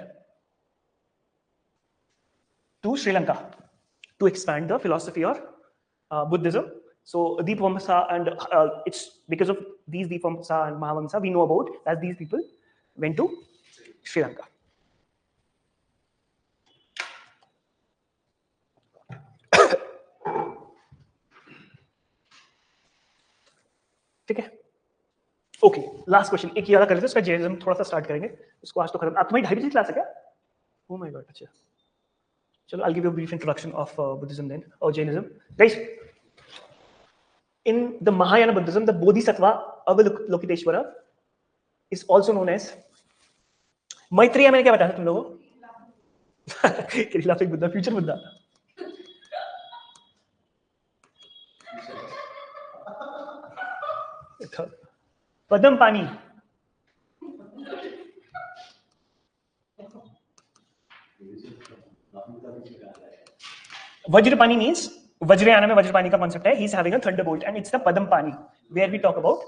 to Sri Lanka to expand the philosophy of Buddhism. So Deepavamsa and it's because of these Deepavamsa and Mahavamsa we know about as these people went to Sri Lanka. ठीक है. Okay, last question एक ये वाला कर लेते हैं, उसका Jainism थोड़ा सा स्टार्ट करेंगे. उसको आज तो खत्म. आप तुम्हारी 2:30 क्लास है क्या? Oh my God. अच्छा चलो, I'll give you a brief introduction of Buddhism then or Jainism. Guys, in the Mahayana Buddhism, the Bodhisattva Avalokiteshvara is also known as Maitreya. मैंने क्या बताया था तुम लोगों को? बुद्धा, फ्यूचर बुद्धा. पदम पानी. Vajrapani means Vajrayana में वज्रपानी का कॉन्सेप्ट है. He is having a thunderbolt and it's the Padam Pani where we talk about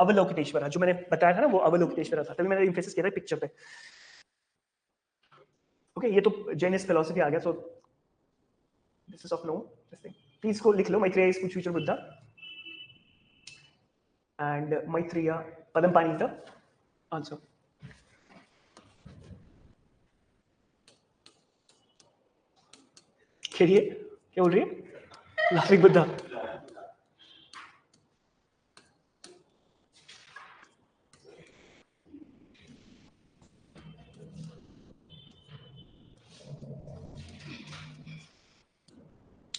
Avalokiteshvara, जो मैंने बताया था ना वो अवलोकितेश्वरा था, तभी मैंने एम्फेसिस किया था पिक्चर पे। ओके, ये तो जैनिस्ट फिलॉसफी आ गया, so this is of no this thing, please को लिख लो, Maitreya is future Buddha and Maitreya Padmapani the answer. खेलिए, क्या बोल रही है? लाफिंग बुद्धा।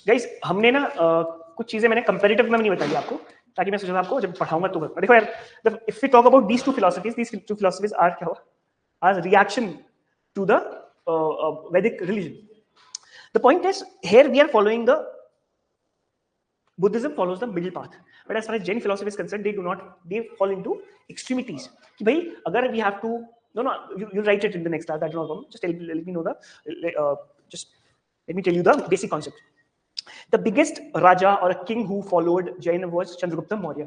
गाइस हमने ना कुछ चीजें मैंने कंपैरेटिव में नहीं बताई आपको, ताकि मैं सोचा आपको जब पढ़ाऊंगा तो देखो यार, if we talk about these two philosophies are क्या हुआ, are reaction to the Vedic religion. The point is here we are following the Buddhism follows the middle path, but as far as Jain philosophy is concerned, they fall into extremities. कि भाई अगर we have to, no, you write it in the next class, that's no problem. Just let me know just let me tell you the basic concept. The biggest Raja or a king who followed Jain was Chandragupta Maurya.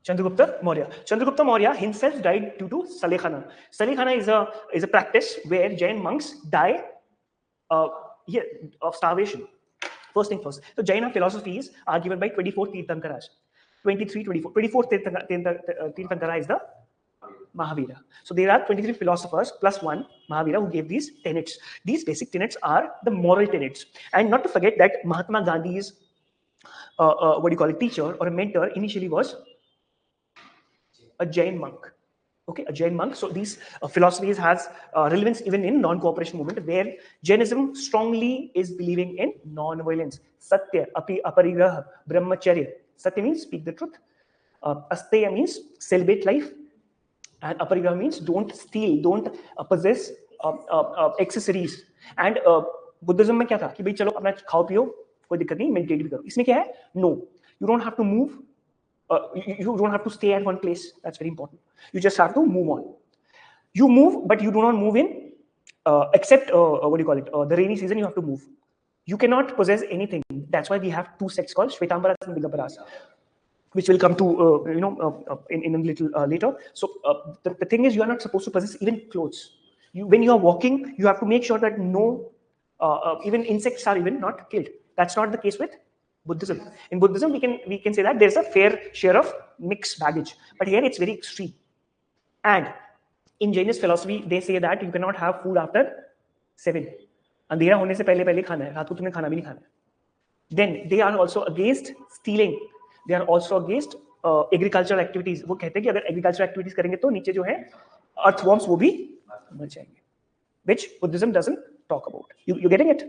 Chandragupta Maurya himself died due to Salekhana. Salekhana is a practice where Jain monks die of starvation. First thing first. So Jaina philosophies are given by 24 Tirthankaras. 23, 24. 24 Tirthankara is the Mahavira. So there are 23 philosophers plus one Mahavira who gave these tenets. These basic tenets are the moral tenets. And not to forget that Mahatma Gandhi's teacher or a mentor initially was a Jain monk. Okay, a Jain monk. So these philosophies has relevance even in non-cooperation movement, where Jainism strongly is believing in non-violence. Satya, aparigraha, brahmacharya. Satya means speak the truth. Asteya means celebrate life. And aparigraha means don't steal, don't possess accessories. And Buddhism में क्या था कि भाई चलो अपना खाओ पियो, कोई दिक्कत नहीं, मेडिटेट भी करो. इसमें क्या है? No, you don't have to move. You don't have to stay at one place. That's very important. You just have to move on. You move, but you do not move in, except the rainy season. You have to move. You cannot possess anything. That's why we have two sects called Shvetambaras and Digambaras, which will come to in a little later. So the thing is, you are not supposed to possess even clothes. When you are walking, you have to make sure that no even insects are even not killed. That's not the case with Buddhism. In Buddhism, we can say that there's a fair share of mixed baggage, but here it's very extreme. And in Jainist philosophy, they say that you cannot have food after 7. अंधेरा होने से पहले खाना है, रात को तुम्हें खाना भी नहीं खाना है. Then they are also against stealing. They are also against agricultural activities. वो कहते हैं कि अगर agricultural activities करेंगे तो नीचे जो है earthworms वो भी मर जाएंगे, which Buddhism doesn't talk about. You getting it?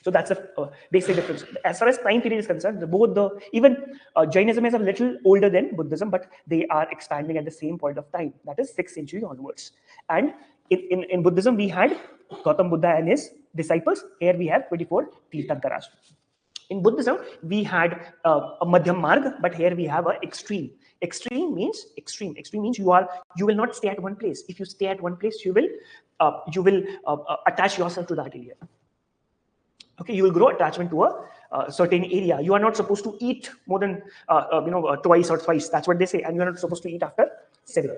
So that's a basic difference. As far as time period is concerned, even Jainism is a little older than Buddhism, but they are expanding at the same point of time. That is 6th century onwards. And in Buddhism, we had Gautama Buddha and his disciples. Here we have 24 Tirthankaras. In Buddhism, we had a Madhyam Marg, but here we have an extreme. Extreme means extreme. Extreme means you will not stay at one place. If you stay at one place, you will attach yourself to that area. Okay, you will grow attachment to a certain area. You are not supposed to eat more than twice or thrice. That's what they say, and you are not supposed to eat after 7.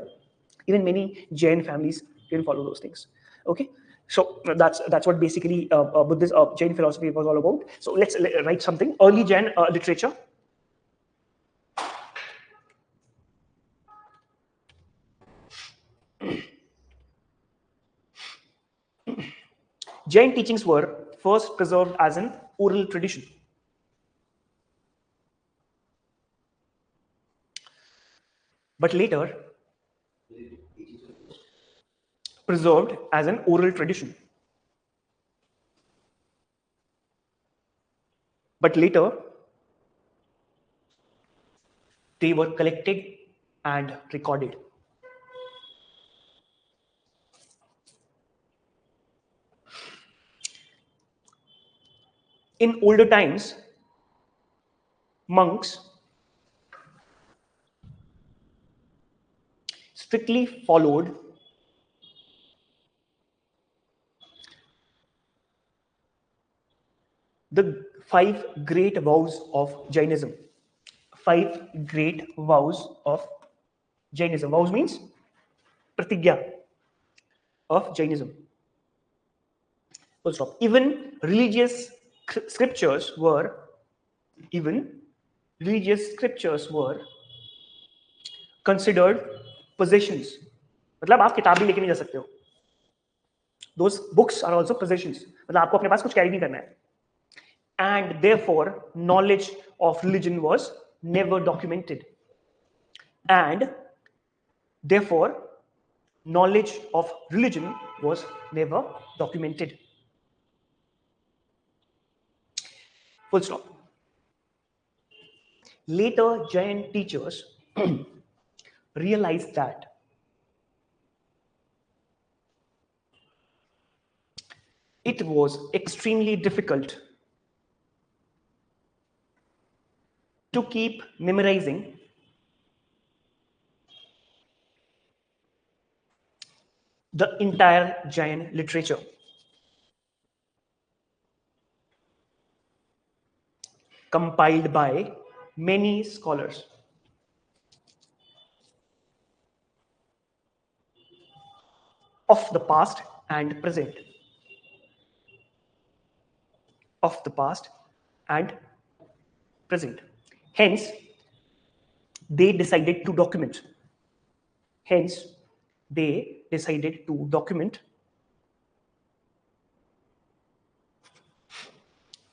Even many Jain families can follow those things. Okay, so that's what basically Buddhist Jain philosophy was all about. So let's write something. Early Jain literature. Jain teachings were first preserved as an oral tradition. But later preserved as an oral tradition. But later they were collected and recorded. In older times, monks strictly followed The 5 great vows of Jainism. 5 great vows of Jainism. Vows means pratigya of Jainism. Full stop. Even religious scriptures were considered possessions. मतलब आप किताब भी लेके नहीं जा सकते हो. Those books are also possessions. मतलब आपको अपने पास कुछ कैरी नहीं करना है. And therefore, knowledge of religion was never documented. And therefore, knowledge of religion was never documented. Full stop. Later, Jain teachers realized that it was extremely difficult to keep memorizing the entire Jain literature. Compiled by many scholars. Of the past and present. Of the past and present. Hence, they decided to document.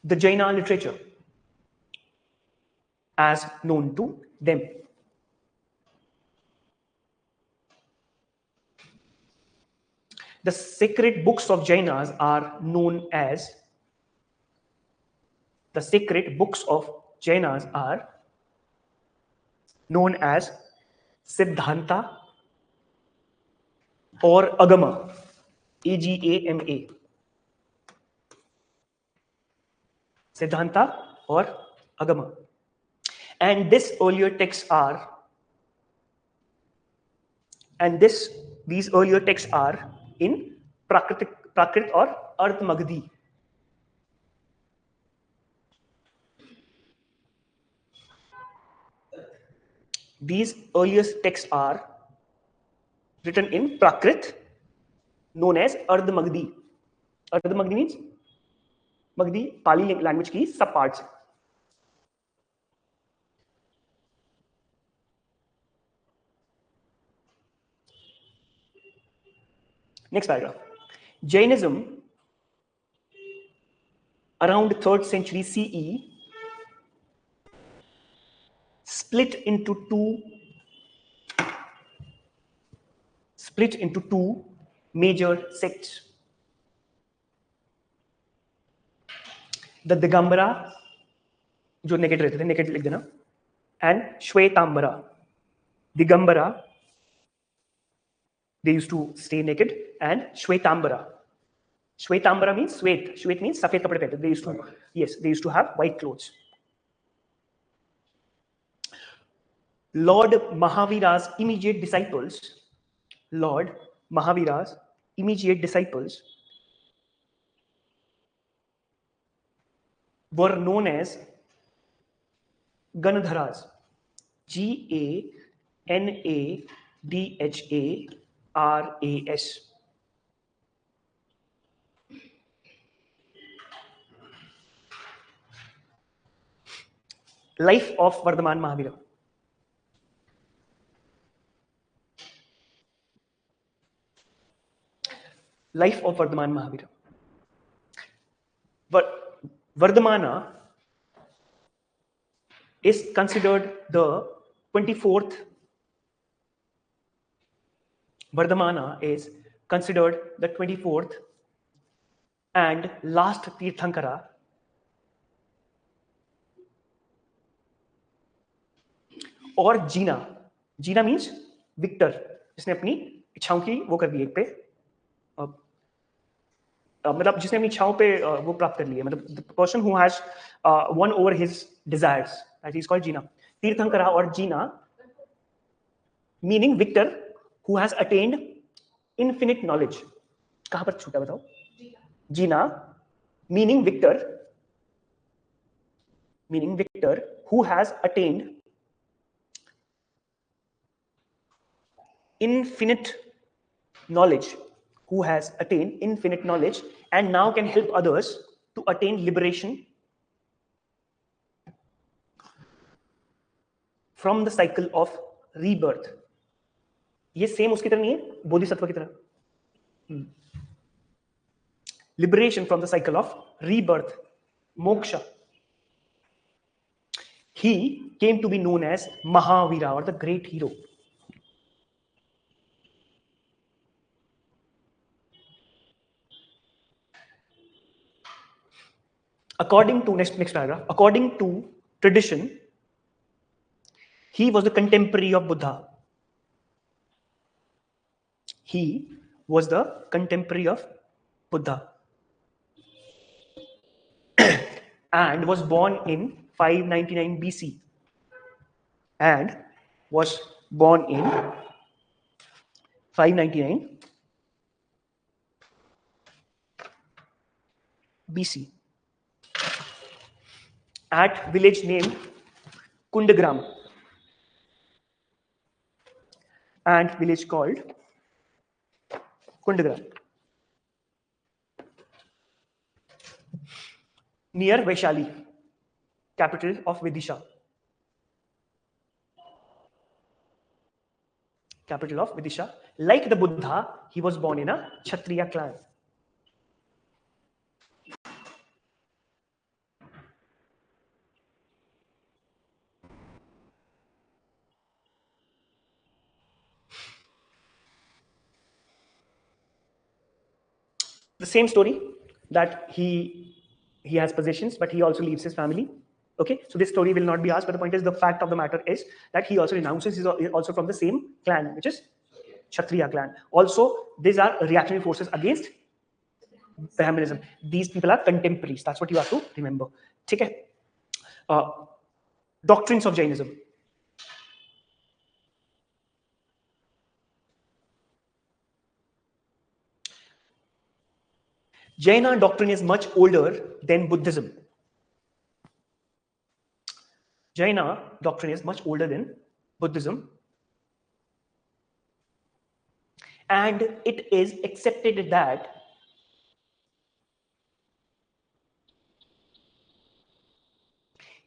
The Jaina literature as known to them. The sacred books of Jainas are known as Siddhanta or Agama, AGAMA. Siddhanta or Agama. And these earlier texts are in Prakrit or Arth Magdi. These earliest texts are written in Prakrit, known as Ardh Magdi. Ardh Magdi means Magdi, Pali language की सब parts. Next paragraph. Jainism around 3rd century CE split into two major sects. The Digambara, जो naked रहते थे, naked लिख देना, and Shwetambara. Digambara, they used to stay naked, and Shwetambara. Shwetambara means Shwet. Shwet means सफेद कपड़े पहनते. They used to have white clothes. Lord Mahavira's immediate disciples were known as Ganadharas. Ganadharas. Life of Vardhaman Mahavira. Life of Vardhaman Mahavira. Vardhamana is considered the 24th. Vardhamana is considered the 24th and last Tirthankara और जीना means victor, जिसने अपनी इच्छाओं की वो कर दी एक पे, मतलब जिसने अपनी इच्छाओं पे वो प्राप्त कर ली है, मतलब the person who has won over his desires, that is called जीना. तीर्थंकरा और जीना meaning victor who has attained infinite knowledge. कहाँ पर छूटा बताओ? जीना meaning victor meaning victor, who has attained infinite knowledge, who has attained infinite knowledge and now can help others to attain liberation from the cycle of rebirth. ये same उसकी तरह नहीं है, बोधिसत्व की तरह. Liberation from the cycle of rebirth, moksha. He came to be known as Mahavira, or the great hero. According to next paragraph, according to tradition, he was the contemporary of Buddha. He was the contemporary of Buddha and was born in 599 BC. And was born in 599 BC at village named Kundagram and village called Kundagram near Vaishali, capital of Vidisha. Capital of Vidisha. Like the Buddha, he was born in a Kshatriya clan. The same story, that he has possessions, but he also leaves his family. Okay, so this story will not be asked, but the point is, the fact of the matter is that he also renounces. He's also from the same clan, which is Kshatriya clan. Also, these are reactionary forces against Brahmanism. These people are contemporaries. That's what you have to remember. Okay. Doctrines of Jainism. Jaina doctrine is much older than Buddhism. Jaina doctrine is much older than Buddhism. And it is accepted that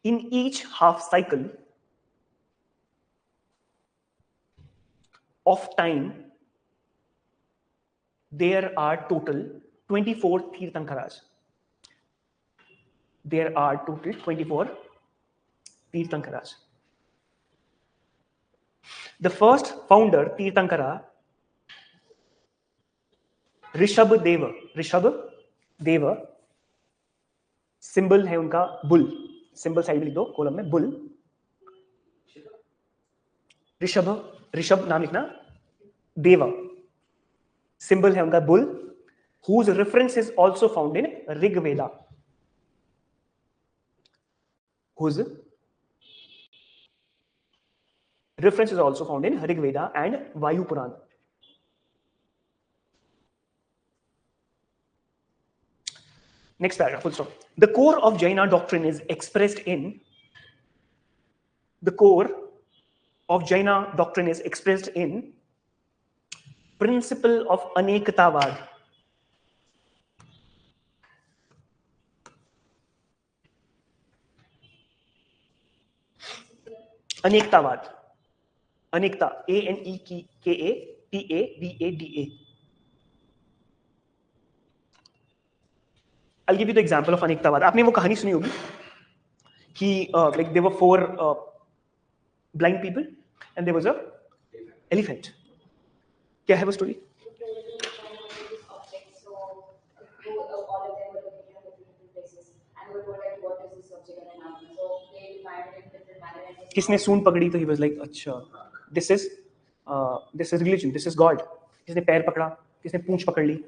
in each half cycle of time, there are total 24 Tirthankaras. There are total 24 Tirthankaras. The first founder, Tirthankara, Rishabhdev. Rishabhdev symbol है उनका bull. Symbol side में लिख दो, column में bull. Rishabh नाम लिखना. देवा symbol है उनका bull, whose reference is also found in Rig Veda. Whose reference is also found in Rig Veda and Vayu Puran. Next paragraph, full stop. The core of Jaina doctrine is expressed in principle of Anekantavada. Anekantavada. Anekta, Anekantavada. I'll give you the example of Anekantavada. आपने वो कहानी सुनी होगी कि like there were 4 blind people and there was a elephant. क्या है वो story? किसने सूंड पकड़ी तो he was like अच्छा this is religion, this is God. किसने पैर पकड़ा, किसने पूंछ पकड़ ली.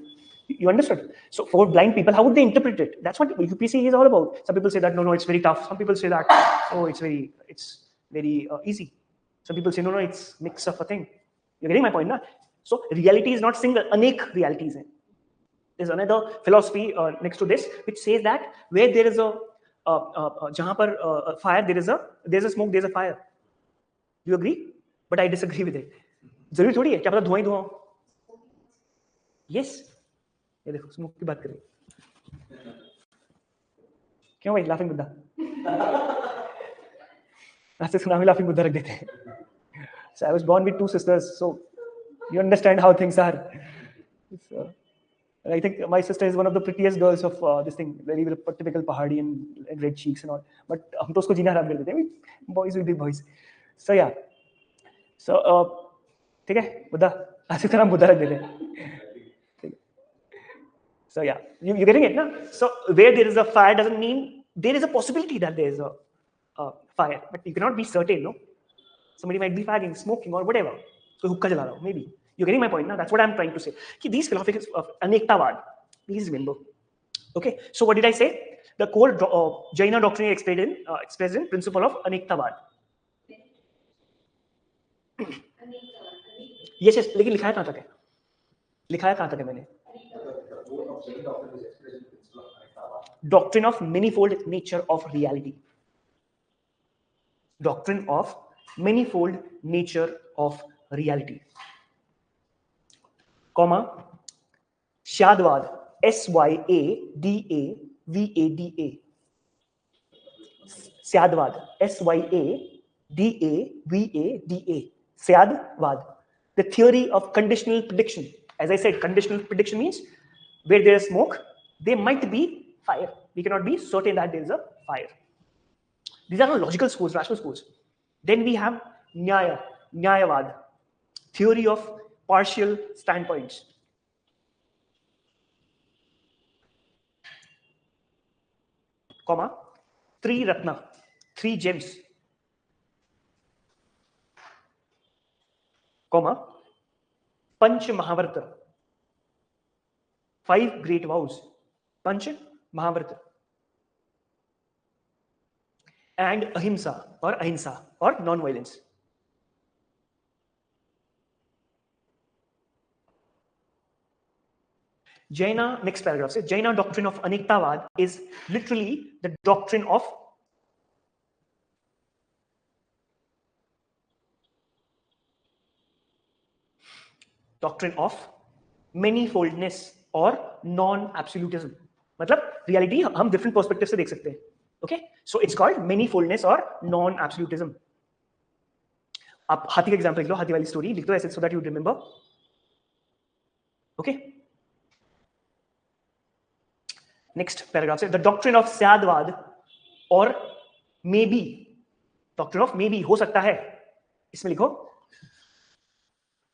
You understood? So for blind people, how would they interpret it? That's what UPSC is all about. Some people say that no, it's very tough. Some people say that it's very easy. Some people say no, it's mix of a thing. You're getting my point, na? So reality is not single. Anek realities hai. There's another philosophy next to this which says that where there is a जहां पर fire there is a smoke there is a fire. You agree? But I disagree with it. जरूरी थोड़ी है, क्या पता धुआं ही धुआं. Yes, ये देखो स्मोक की बात करें. क्यों भाई लाफिंग बुद्धा? ऐसे सुना में लाफिंग बुद्धा रख देते हैं. So I was born with 2 sisters, so you understand how things are. So, I think my sister is one of the prettiest girls of this thing, very typical Pahadi and red cheeks and all. But हम तो उसको जीना हराम कर देते हैं. Boys will be boys. So yeah. So ठीक है बुद्धा, ऐसे तरह बुद्धा रख देते हैं. So yeah, you getting it, na? So where there is a fire doesn't mean there is a possibility that there is a fire, but you cannot be certain, no? Somebody might be fagging, smoking, or whatever. So hookah jala raha ho, maybe. You're getting my point, now? That's what I'm trying to say. These philosophies of Anekantavada, please remember. Okay, so what did I say? The core Jaina doctrine expressed in principle of Anekantavada. Yes, yes, लेकिन लिखाया कहाँ तक है? लिखाया कहाँ तक है मैंने? Doctrine of manifold nature of reality. Doctrine of manifold nature of reality. Comma, Syadvad, Syadvada. Syadvad, Syadvada. Syadvad, the theory of conditional prediction. As I said, conditional prediction means where there is smoke, there might be fire. We cannot be certain that there is a fire. These are all logical schools, rational schools. Then we have Nyayavad, theory of partial standpoints. Comma, Triratna, 3 gems. Comma, Panch Mahavirata, 5 great vows. Panch Mahavirata. And ahimsa or non-violence. Jaina, next paragraph says, Jaina doctrine of Anekantavada is literally the doctrine of manifoldness or non-absolutism. मतलब reality हम different perspectives से देख सकते हैं. Okay, so it's called manifoldness or non-absolutism. आप हाथी का example लिख लो, हाथी वाली स्टोरी लिख दो ऐसे, so that you remember. Okay. Next paragraph says the doctrine of Syadvad or maybe, doctrine of maybe हो सकता है, इसमें लिखो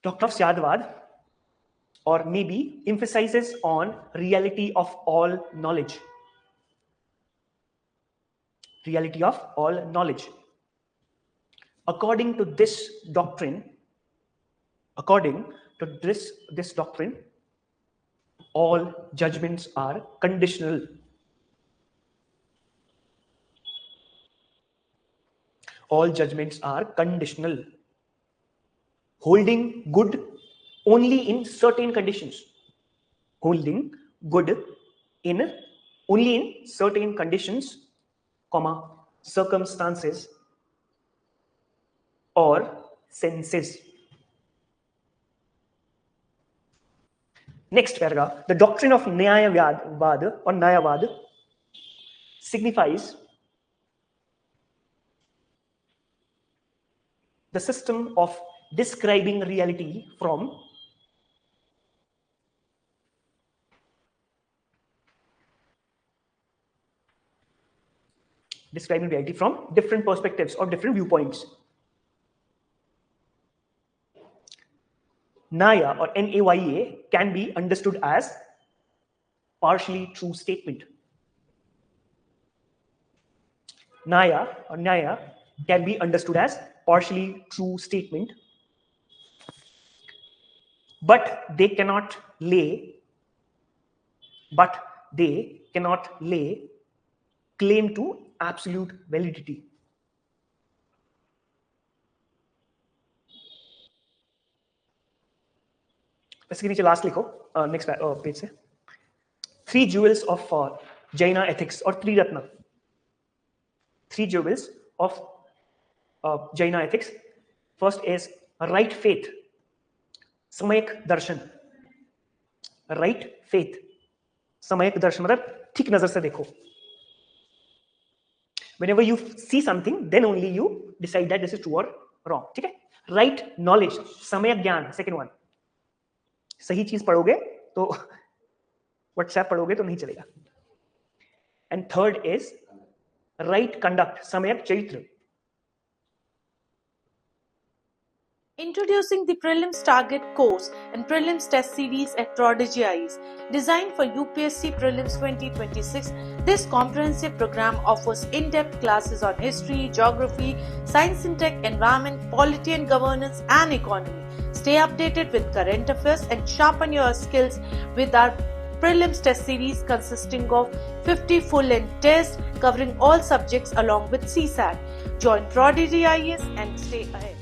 doctrine of Syadvad or maybe emphasizes on reality of all knowledge. Reality of all knowledge. According to this doctrine, all judgments are conditional. All judgments are conditional, holding good only in certain conditions. Holding good only in certain conditions, comma, circumstances or senses. Next paragraph, the doctrine of Nyayavada or Nyayavad signifies the system of describing reality from different perspectives or different viewpoints. Naya or Naya can be understood as partially true statement. Naya can be understood as partially true statement, but they cannot lay claim to absolute validity. इसके नीचे last लिखो, next page से, 3 jewels of Jaina ethics or Triratna. three jewels of Jaina ethics. First is right faith, Samayak Darshan. Right faith, Samayak Darshan मतलब ठीक नजर से देखो. Whenever you see something, then only you decide that this is true or wrong. ठीक है? Right knowledge, Samayak ज्ञान. Second one. सही चीज पढ़ोगे तो WhatsApp पढ़ोगे तो नहीं चलेगा. And third is right conduct, Samayak Chaitra. Introducing the Prelims Target course and Prelims test series at ProdEgyIAS. Designed for UPSC Prelims 2026, this comprehensive program offers in-depth classes on history, geography, science and tech, environment, polity and governance, and economy. Stay updated with current affairs and sharpen your skills with our Prelims test series consisting of 50 full-length tests covering all subjects along with CSAT. Join ProdEgyIAS and stay ahead.